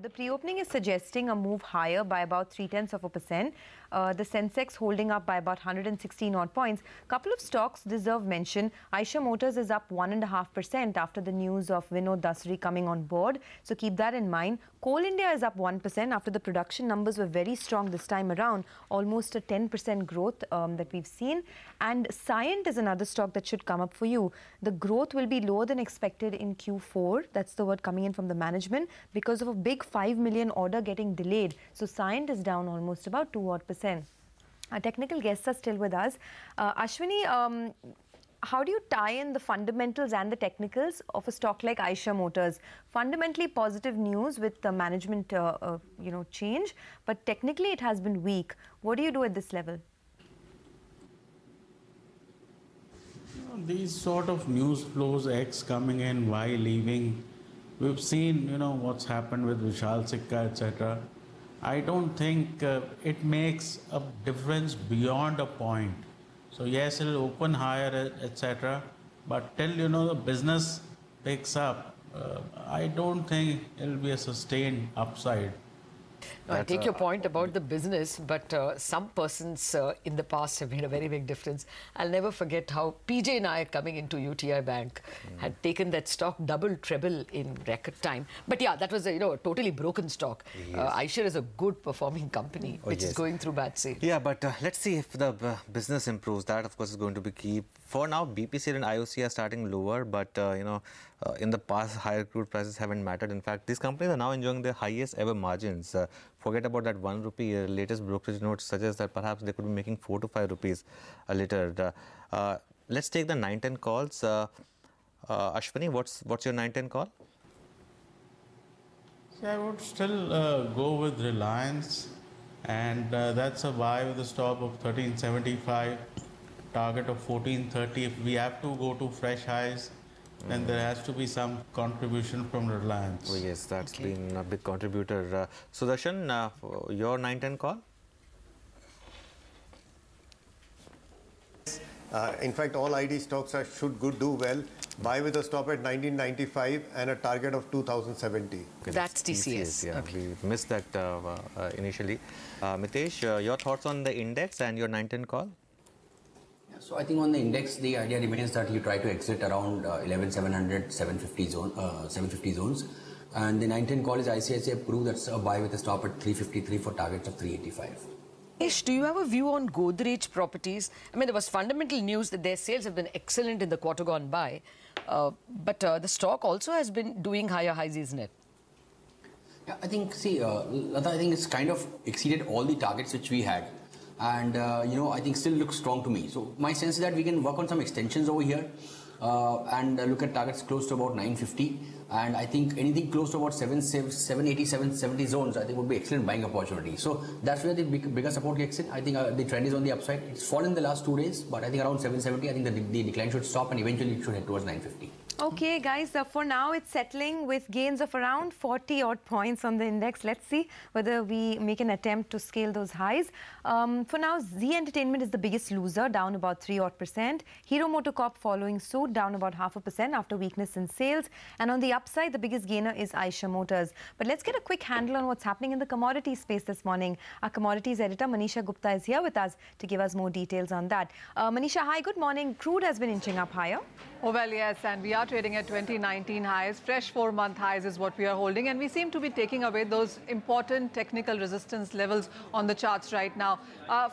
The pre-opening is suggesting a move higher by about 0.3%. The Sensex holding up by about 116 odd points. Couple of stocks deserve mention. Eicher Motors is up 1.5% after the news of Vinod Dasari coming on board. So keep that in mind. Coal India is up 1% after the production numbers were very strong this time around. Almost a 10% growth that we've seen. And Cyient is another stock that should come up for you. The growth will be lower than expected in Q4. That's the word coming in from the management because of a big 5 million order getting delayed. So Cyient is down almost about 2%. Our technical guests are still with us. Ashwani, how do you tie in the fundamentals and the technicals of a stock like Eicher Motors? Fundamentally positive news with the management change, but technically it has been weak. What do you do at this level? These sort of news flows, X coming in, Y leaving. We've seen, what's happened with Vishal Sikka, etc. I don't think it makes a difference beyond a point. So yes, it'll open higher, etc. But till the business picks up, I don't think it'll be a sustained upside. No, I take your point about the business, but some persons in the past have made a very big difference. I'll never forget how PJ Nayak coming into UTI Bank had taken that stock double, treble in record time. But yeah, that was a totally broken stock. Yes. Eicher is a good performing company, which is going through bad sales. Yeah, but let's see if the business improves. That, of course, is going to be key. For now, BPCL and IOC are starting lower, but in the past, higher crude prices haven't mattered. In fact, these companies are now enjoying their highest ever margins. Forget about that 1 rupee. Latest brokerage notes suggest that perhaps they could be making 4 to 5 rupees a liter. Let's take the 9-10 calls. Ashwani, what's your 9-10 call? So I would still go with Reliance, and that's a buy with a stop of 1375. Target of 1430. If we have to go to fresh highs, then there has to be some contribution from Reliance. Oh yes, that's been a big contributor. Sudarshan, your 9-10 call? In fact, all ID stocks should do well. Buy with a stop at 1995 and a target of 2070. Okay, that's TCS. Yeah, we missed that initially. Mitessh, your thoughts on the index and your 9-10 call? So I think on the index, the idea remains that you try to exit around 11,700, 750 zones. And the 9-10 call is ICICI Pru, that's a buy with a stop at 353 for targets of 385. Ish, do you have a view on Godrej Properties? I mean, there was fundamental news that their sales have been excellent in the quarter gone by. But the stock also has been doing higher highs, isn't it? Yeah, I think, Lata, I think it's kind of exceeded all the targets which we had. And, I think still looks strong to me. So my sense is that we can work on some extensions over here and look at targets close to about 950. And I think anything close to about 780, 770 zones, I think would be excellent buying opportunity. So that's where the bigger support gets in. I think the trend is on the upside. It's fallen the last 2 days, but I think around 770, I think the decline should stop and eventually it should head towards 950. Okay, guys, for now it's settling with gains of around 40 odd points on the index. Let's see whether we make an attempt to scale those highs. For now, Z Entertainment is the biggest loser, down about 3 odd %. Hero MotoCorp following suit, down about 0.5% after weakness in sales. And on the upside, the biggest gainer is Eicher Motors. But let's get a quick handle on what's happening in the commodity space this morning. Our commodities editor, Manisha Gupta, is here with us to give us more details on that. Manisha, hi, good morning. Crude has been inching up higher. Oh, well, yes, and we are trading at 2019 highs. Fresh 4-month highs is what we are holding, and we seem to be taking away those important technical resistance levels on the charts right now.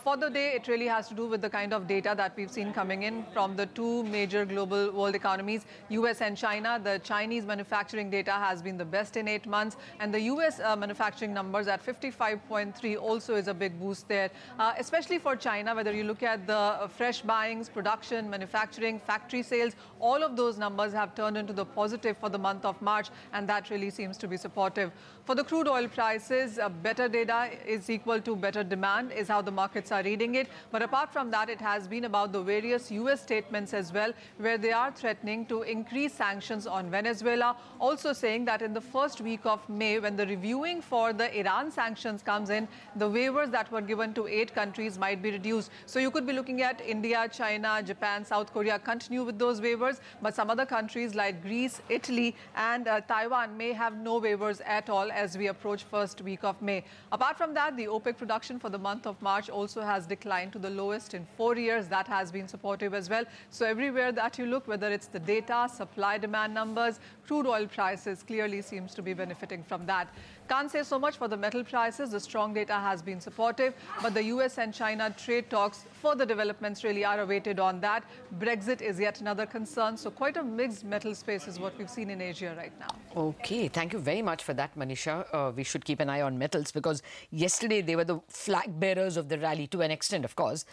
For the day, it really has to do with the kind of data that we've seen coming in from the two major global world economies, US and China. The Chinese manufacturing data has been the best in 8 months, and the US manufacturing numbers at 55.3 also is a big boost there, especially for China. Whether you look at the fresh buyings, production, manufacturing, factory sales, all of those numbers have turned into the positive for the month of March, and that really seems to be supportive. For the crude oil prices, better data is equal to better demand is how the markets are reading it. But apart from that, it has been about the various US statements as well, where they are threatening to increase sanctions on Venezuela, also saying that in the first week of May, when the reviewing for the Iran sanctions comes in, the waivers that were given to 8 countries might be reduced. So you could be looking at India, China, Japan, South Korea continue with those waivers. waivers, but some other countries like Greece, Italy and Taiwan may have no waivers at all as we approach first week of May. Apart from that, the OPEC production for the month of March also has declined to the lowest in 4 years. That has been supportive as well. So everywhere that you look, whether it's the data, supply demand numbers, crude oil prices clearly seems to be benefiting from that. Can't say so much for the metal prices. The strong data has been supportive, but the US and China trade talks, further developments really are awaited on that. Brexit is yet another concern. So quite a mixed metal space is what we've seen in Asia right now. Okay, thank you very much for that, Manisha. We should keep an eye on metals because yesterday they were the flag bearers of the rally to an extent, of course,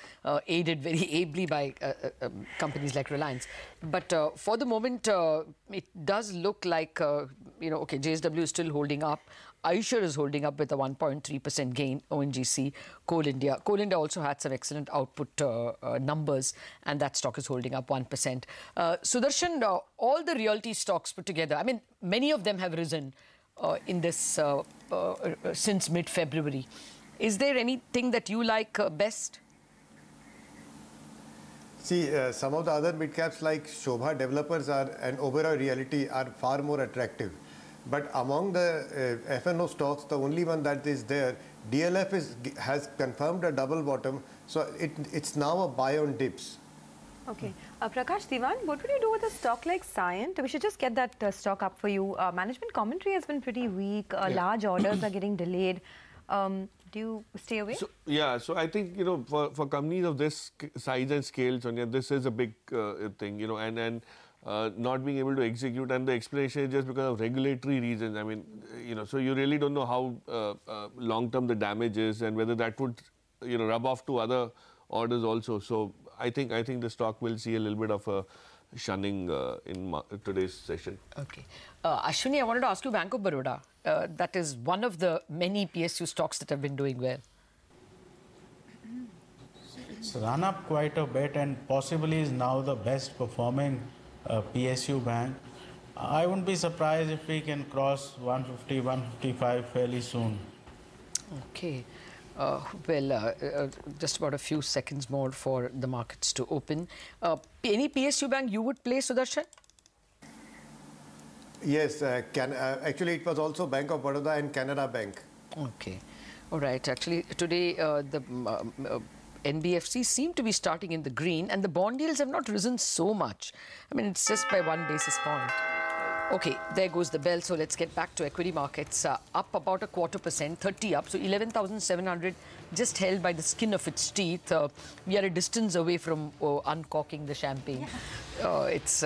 aided very ably by companies like Reliance. But for the moment, it does look like, okay, JSW is still holding up. Eicher is holding up with a 1.3% gain, ONGC, Coal India. Coal India also had some excellent output numbers, and that stock is holding up 1%. Sudarshan, all the realty stocks put together, I mean, many of them have risen in this since mid-February. Is there anything that you like best? See, some of the other mid-caps like Shobha Developers and Oberoi Realty are far more attractive. But among the F&O stocks, the only one that is there, DLF has confirmed a double bottom. So it's now a buy on dips. Okay. Prakash Diwan, what would you do with a stock like Cyient? We should just get that stock up for you. Management commentary has been pretty weak. Large orders are getting delayed. Do you stay away? So I think, for companies of this size and scale, Sonia, this is a big thing, and not being able to execute, and the explanation is just because of regulatory reasons. I mean, so you really don't know how long-term the damage is and whether that would, rub off to other orders also. So I think the stock will see a little bit of a shunning in today's session. Okay. Ashwani, I wanted to ask you Bank of Baroda. That is one of the many PSU stocks that have been doing well. It's run up quite a bit and possibly is now the best performing PSU bank. I wouldn't be surprised if we can cross 150, 155 fairly soon. Okay. Just about a few seconds more for the markets to open. Any PSU bank you would play, Sudarshan? Yes, actually it was also Bank of Baroda and Canara Bank. Okay. All right. Actually, today the NBFCs seem to be starting in the green and the bond yields have not risen so much. I mean, it's just by 1 basis point. Okay, there goes the bell. So let's get back to equity markets. Up about 0.25%, 30 up. So 11,700 just held by the skin of its teeth. We are a distance away from uncorking the champagne. It's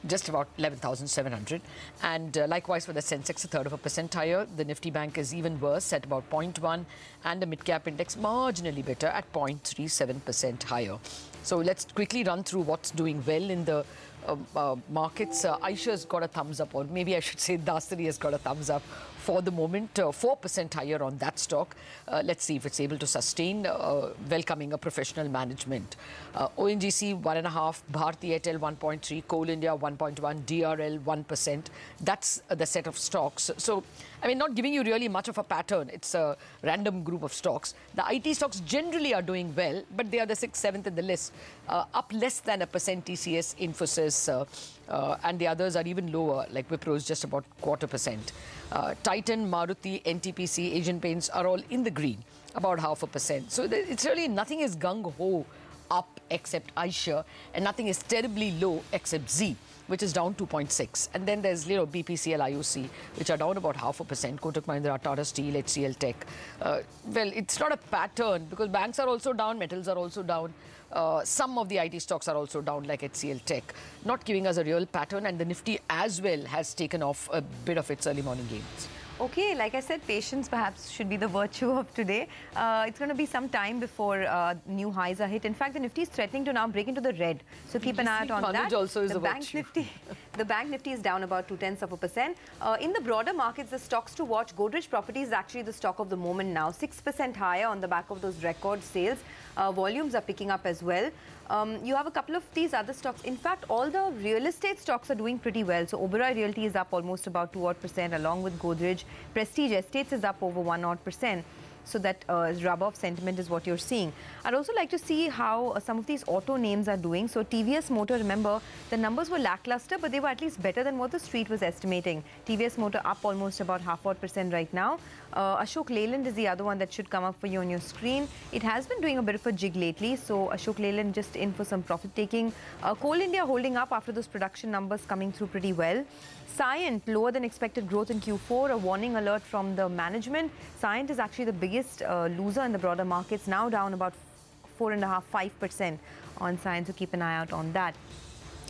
just about 11,700. And likewise for the Sensex, 1/3% higher. The Nifty Bank is even worse at about 0.1. And the mid-cap index marginally better at 0.37% higher. So let's quickly run through what's doing well in the markets. Aisha's got a thumbs up, or maybe I should say Dasari has got a thumbs up for the moment. 4% higher on that stock. Let's see if it's able to sustain, welcoming a professional management. ONGC 1.5%, Bharti Airtel 1.3%, Coal India 1.1%, DRL 1%. That's the set of stocks. So, I mean, not giving you really much of a pattern. It's a random group of stocks. The IT stocks generally are doing well, but they are the 6th, 7th in the list. Up less than 1%, TCS, Infosys, and the others are even lower, like Wipro is just about 0.25%. Titan, Maruti, NTPC, Asian Paints are all in the green, about 0.5%. So it's really nothing is gung-ho up except Aisha, and nothing is terribly low except Z, which is down 2.6. And then there's BPCL, IOC, which are down about 0.5%. Kotak Mahindra, Tata Steel, HCL Tech. Well, it's not a pattern because banks are also down, metals are also down. Some of the IT stocks are also down, like HCL Tech, not giving us a real pattern. And the Nifty as well has taken off a bit of its early morning gains. Okay, like I said, patience perhaps should be the virtue of today. It's going to be some time before new highs are hit. In fact, the Nifty is threatening to now break into the red. So keep an eye out on that. Also is the Bank Nifty is down about 0.2%. In the broader markets, the stocks to watch, Godrej Properties is actually the stock of the moment now. 6% higher on the back of those record sales. Volumes are picking up as well. You have a couple of these other stocks. In fact, all the real estate stocks are doing pretty well. So Oberoi Realty is up almost about 2% along with Godrej. Prestige Estates is up over 1%. So that rub-off sentiment is what you're seeing. I'd also like to see how some of these auto names are doing. So TVS Motor, remember, the numbers were lackluster, but they were at least better than what the street was estimating. TVS Motor up almost about 0.5% right now. Ashok Leyland is the other one that should come up for you on your screen. It has been doing a bit of a jig lately, so Ashok Leyland just in for some profit taking. Coal India holding up after those production numbers coming through pretty well. Cyient, lower than expected growth in Q4, a warning alert from the management. Cyient is actually the biggest loser in the broader markets, now down about 4.5–5% on Cyient, so keep an eye out on that.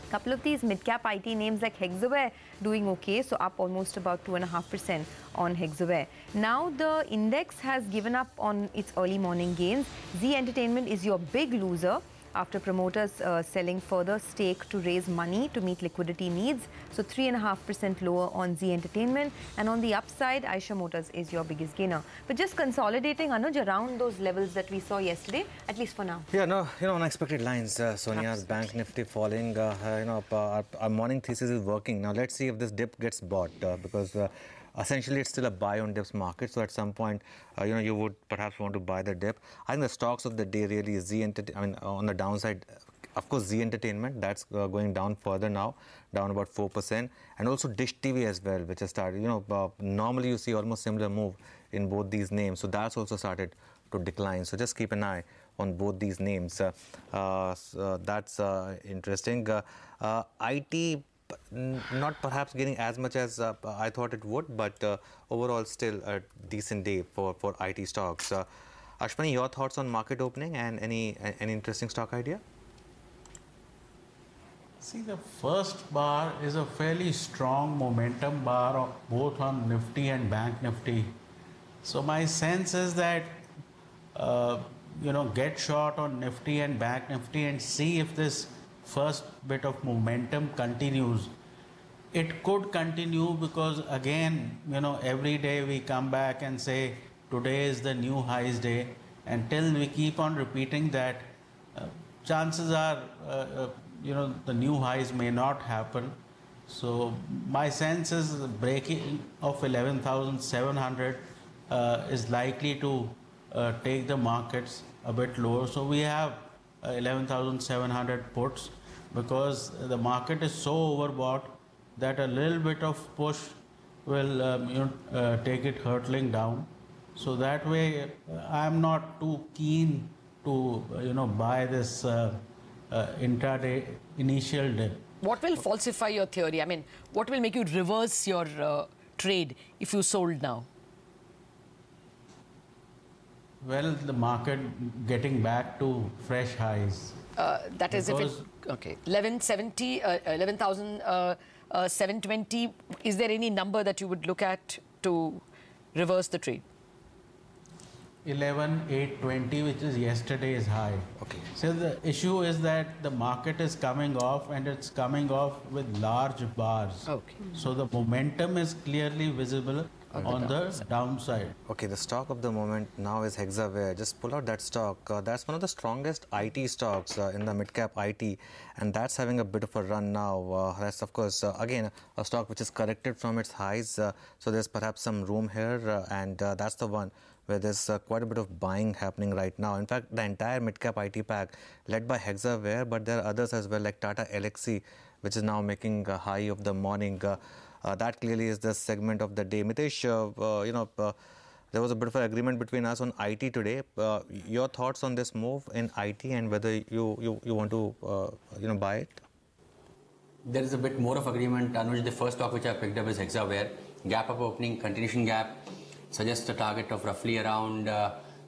A couple of these mid-cap IT names like Hexaware doing okay, so up almost about 2.5% on Hexaware. Now the index has given up on its early morning gains. Zee Entertainment is your big loser after promoters selling further stake to raise money to meet liquidity needs. So 3.5% lower on Zee Entertainment. And on the upside, Eicher Motors is your biggest gainer. But just consolidating, Anuj, around those levels that we saw yesterday, at least for now. Yeah, no, unexpected lines. Sonia's Bank Nifty falling. Our morning thesis is working. Now let's see if this dip gets bought because essentially it's still a buy on dips market. So at some point, you would perhaps want to buy the dip. I think the stocks of the day really is on the downside, of course, Zee Entertainment, that's going down further now, down about 4%. And also Dish TV as well, which has started, normally you see almost similar move in both these names. So that's also started to decline. So just keep an eye on both these names. That's interesting. IT, not perhaps getting as much as I thought it would, but overall still a decent day for IT stocks. Ashwani, your thoughts on market opening and any interesting stock idea? See, the first bar is a fairly strong momentum bar both on Nifty and Bank Nifty. So my sense is that, get short on Nifty and Bank Nifty and see if this first bit of momentum continues. It could continue because again, every day we come back and say today is the new highs day. Until we keep on repeating that, chances are, the new highs may not happen. So my sense is breaking of 11,700 is likely to take the markets a bit lower. So we have 11,700 puts because the market is so overbought that a little bit of push will take it hurtling down. So that way I'm not too keen to buy this intraday initial dip. What will falsify your theory? I mean, what will make you reverse your trade if you sold now? Well, the market getting back to fresh highs. That is if it... Okay. 11,720. Is there any number that you would look at to reverse the trade? 11,820, which is yesterday's high. Okay. So the issue is that the market is coming off and it's coming off with large bars. Okay. So the momentum is clearly visible on the downside. Okay, the stock of the moment now is Hexaware. Just pull out that stock. That's one of the strongest IT stocks in the mid-cap IT, and that's having a bit of a run now. That's, of course, again, a stock which is corrected from its highs. So there's perhaps some room here, and that's the one where there's quite a bit of buying happening right now. In fact, the entire mid-cap IT pack led by Hexaware, but there are others as well, like Tata Elxsi, which is now making a high of the morning. That clearly is the segment of the day. Mitessh, there was a bit of an agreement between us on IT today. Your thoughts on this move in IT and whether you want to buy it? There is a bit more of agreement. Anuj, the first stock which I picked up is Hexaware. Gap up opening, continuation gap, suggests a target of roughly around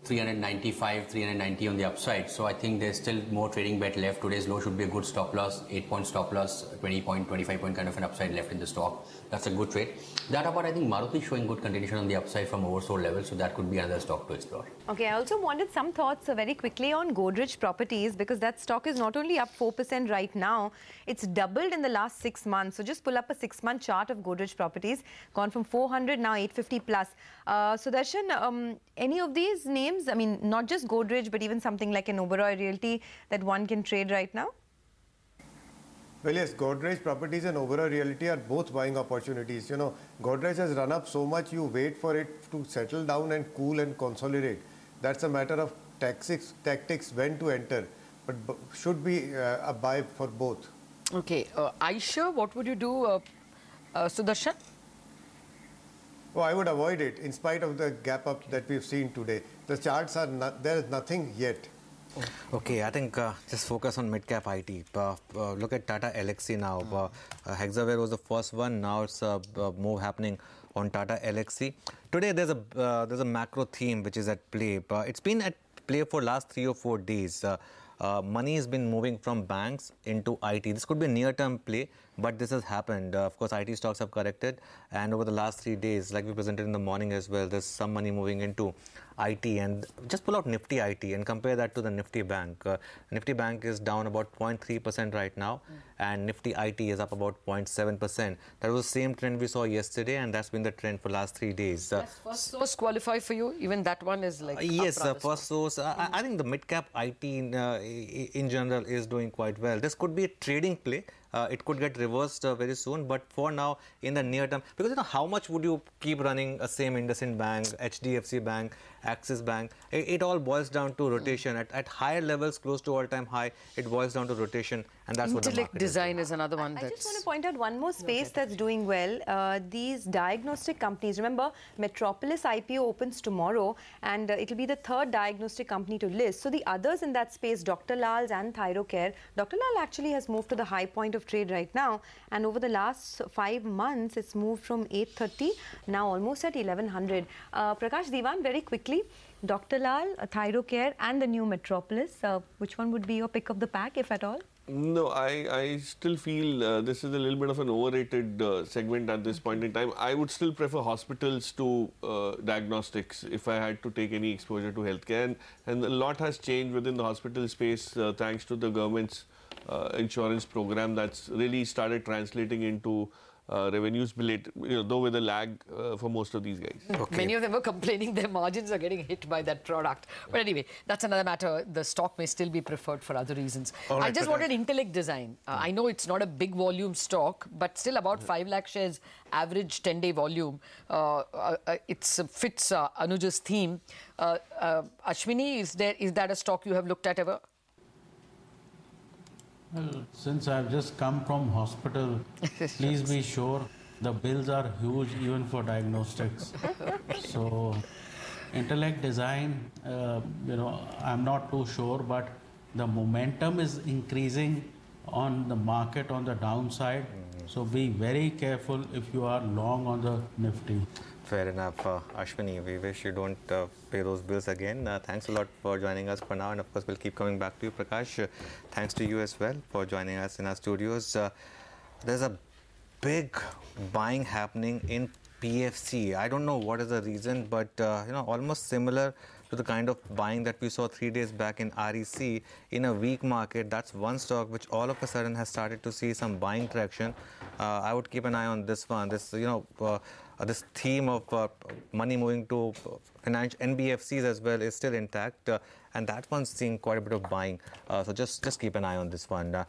395, 390 on the upside. So I think there's still more trading bet left. Today's low should be a good stop loss, 8-point stop loss, 20-point, 25-point kind of an upside left in the stock. That's a good trade. That apart, I think Maruti is showing good continuation on the upside from oversold levels. So that could be another stock to explore. Okay, I also wanted some thoughts very quickly on Godrej Properties because that stock is not only up 4% right now, it's doubled in the last 6 months. So just pull up a 6-month chart of Godrej Properties, gone from 400, now 850 plus. Sudarshan, any of these names, I mean, not just Godrej, but even something like an Oberoi Realty that one can trade right now? Well, yes, Godrej Properties and Oberoi Realty are both buying opportunities. You know, Godrej has run up so much, you wait for it to settle down and cool and consolidate. That's a matter of tactics when to enter, but should be a buy for both. Okay, Aisha, what would you do, Sudarshan? Oh, I would avoid it in spite of the gap up that we've seen today. The charts are there is nothing yet. Okay, I think just focus on mid-cap IT. Look at Tata Elxsi now. Hexaware was the first one. Now it's a move happening on Tata Elxsi. Today there's a macro theme which is at play. It's been at play for last 3 or 4 days. Money has been moving from banks into IT. This could be a near-term play, but this has happened. Of course, IT stocks have corrected, and over the last 3 days, like we presented in the morning as well, there's some money moving into IT. And just pull out Nifty IT and compare that to the Nifty Bank. Nifty Bank is down about 0.3% right now, and Nifty IT is up about 0.7%. That was the same trend we saw yesterday, and that's been the trend for last 3 days. Does first source qualify for you? Even that one is like yes, first source. I think the mid-cap IT in general is doing quite well. This could be a trading play. It could get reversed very soon, but for now, in the near term, because you know how much would you keep running a same IndusInd Bank, HDFC Bank, Axis Bank? It all boils down to rotation. At higher levels, close to all-time high, it boils down to rotation, and that's what the market Design is another one. I just want to point out one more space that's doing well. These diagnostic companies. Remember, Metropolis IPO opens tomorrow, and it'll be the third diagnostic company to list. So the others in that space, Dr. Lal's and Thyrocare. Dr. Lal actually has moved to the high point of trade right now, and over the last 5 months, it's moved from 830 now almost at 1100. Prakash Diwan, very quickly, Dr. Lal, Thyrocare, and the new Metropolis. Which one would be your pick of the pack, if at all? No, I still feel this is a little bit of an overrated segment at this point in time. I would still prefer hospitals to diagnostics if I had to take any exposure to healthcare. And a lot has changed within the hospital space thanks to the government's insurance program that's really started translating into revenues, though with a lag for most of these guys. Okay. Many of them were complaining their margins are getting hit by that product. But anyway, that's another matter. The stock may still be preferred for other reasons. Right, I just wanted Intellect Design. I know it's not a big volume stock, but still about 5 lakh shares average 10-day volume. It fits Anuja's theme. Ashwini, is that a stock you have looked at ever? Well, since I've just come from hospital, please be sure the bills are huge even for diagnostics. So, Intellect Design, I'm not too sure, but the momentum is increasing on the market on the downside. So, be very careful if you are long on the Nifty. Fair enough. Ashwini, we wish you don't pay those bills again. Thanks a lot for joining us for now, and of course we'll keep coming back to you, Prakash. Thanks to you as well for joining us in our studios. There's a big buying happening in PFC. I don't know what is the reason, but almost similar to the kind of buying that we saw 3 days back in REC in a weak market. That's one stock which all of a sudden has started to see some buying traction. I would keep an eye on this one. This theme of money moving to financial NBFCs as well is still intact, and that one's seeing quite a bit of buying. So just keep an eye on this one.